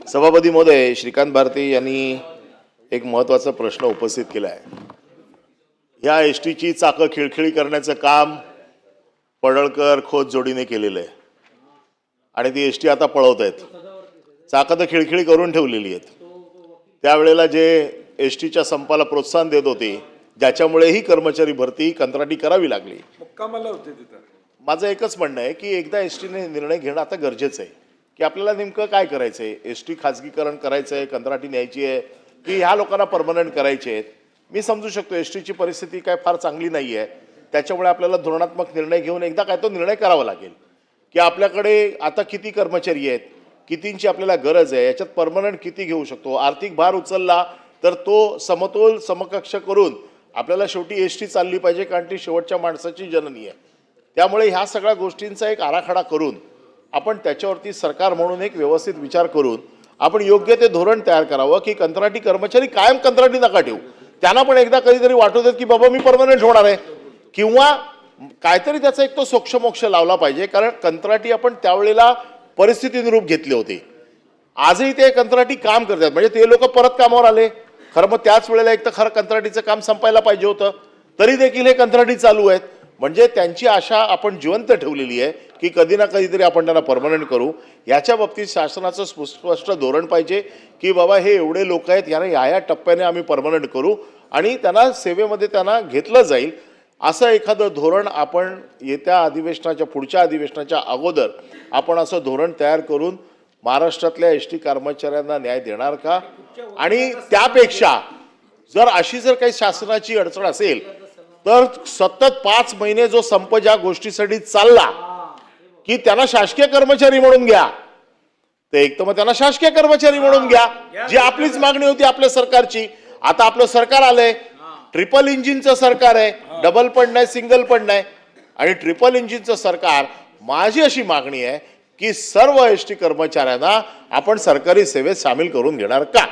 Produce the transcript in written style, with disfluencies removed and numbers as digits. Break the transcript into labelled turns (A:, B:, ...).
A: सभापती महोदय, श्रीकांत भारती यांनी एक महत्त्वाचा प्रश्न उपस्थित केला आहे। या एसटीची चाकं खिळखिळी करण्याचं काम पडळकर खोत जोडीने केलेलं आहे आणि ती एसटी आता पळवत आहेत। चाकं तर खिळखिळी करून ठेवलेली आहेत। त्यावेळेला जे एसटीच्या संपाला प्रोत्साहन देत होते, ज्याच्यामुळे ही कर्मचारी भरती कंत्राटी करावी लागली।
B: मुक्कामाला होते तिथं।
A: माझं एकच म्हणणं आहे की एकदा एसटीने निर्णय घेणं आता गरजेचं आहे की आपल्याला नेमकं काय करायचं आहे। एसटी खाजगीकरण करायचं आहे, कंत्राटी न्यायची आहे की ह्या लोकांना परमनंट करायचे आहेत। मी समजू शकतो एसटीची परिस्थिती काय फार चांगली नाही आहे, त्याच्यामुळे आपल्याला धोरणात्मक निर्णय घेऊन एकदा काय तो निर्णय करावा लागेल की आपल्याकडे आता किती कर्मचारी आहेत, कितींची आपल्याला गरज आहे, याच्यात परमनंट किती घेऊ शकतो। आर्थिक भार उचलला तर तो समतोल समकक्ष करून आपल्याला शेवटी एसटी चालली पाहिजे, कारण ती शेवटच्या माणसाची जननी आहे। त्यामुळे ह्या सगळ्या गोष्टींचा एक आराखडा करून आपण त्याच्यावरती सरकार म्हणून एक व्यवस्थित विचार करून आपण योग्य ते धोरण तयार करावं की कंत्राटी कर्मचारी कायम कंत्राटी नका ठेवू, त्यांना पण एकदा कधीतरी वाटू देत की बाबा मी परमनंट होणार आहे, किंवा काहीतरी त्याचा एक तो सोक्षमोक्ष लावला पाहिजे। कारण कंत्राटी आपण त्यावेळेला परिस्थितीनुरूप घेतले होते, आजही ते कंत्राटी काम करतात, म्हणजे ते लोक परत कामावर आले। खरं मग त्याच वेळेला एक तर खरं कंत्राटीचं काम संपायला पाहिजे होतं, तरी देखील हे कंत्राटी चालू आहेत। म्हणजे त्यांची आशा आपण जिवंत ठेवलेली आहे की कधी ना कधीतरी आपण त्यांना परमनंट करू। याच्या बाबतीत शासनाचं स्पष्ट धोरण पाहिजे की बाबा हे एवढे लोक आहेत, यांना या टप्प्याने आम्ही परमनंट करू आणि त्यांना सेवेमध्ये त्यांना घेतलं जाईल, असं एखादं धोरण आपण येत्या अधिवेशनाच्या पुढच्या अधिवेशनाच्या अगोदर आपण असं धोरण तयार करून महाराष्ट्रातल्या एसटी कर्मचाऱ्यांना न्याय देणार का। आणि त्यापेक्षा जर अशी जर काही शासनाची अडचण असेल तर सतत 5 महिने जो संप ज्या गोष्टीसाठी चालला की त्यांना शासकीय कर्मचारी म्हणून घ्या, ते एक तर मग त्यांना शासकीय कर्मचारी म्हणून घ्या, जी आपलीच मागणी होती आपल्या सरकारची। आता आपलं सरकार आलंय, ट्रिपल इंजिनचं सरकार आहे, डबल पण नाही सिंगल पण नाही, आणि ट्रिपल इंजिनचं सरकार। माझी अशी मागणी आहे की सर्व एसटी कर्मचाऱ्यांना आपण सरकारी सेवेत सामील करून घेणार का।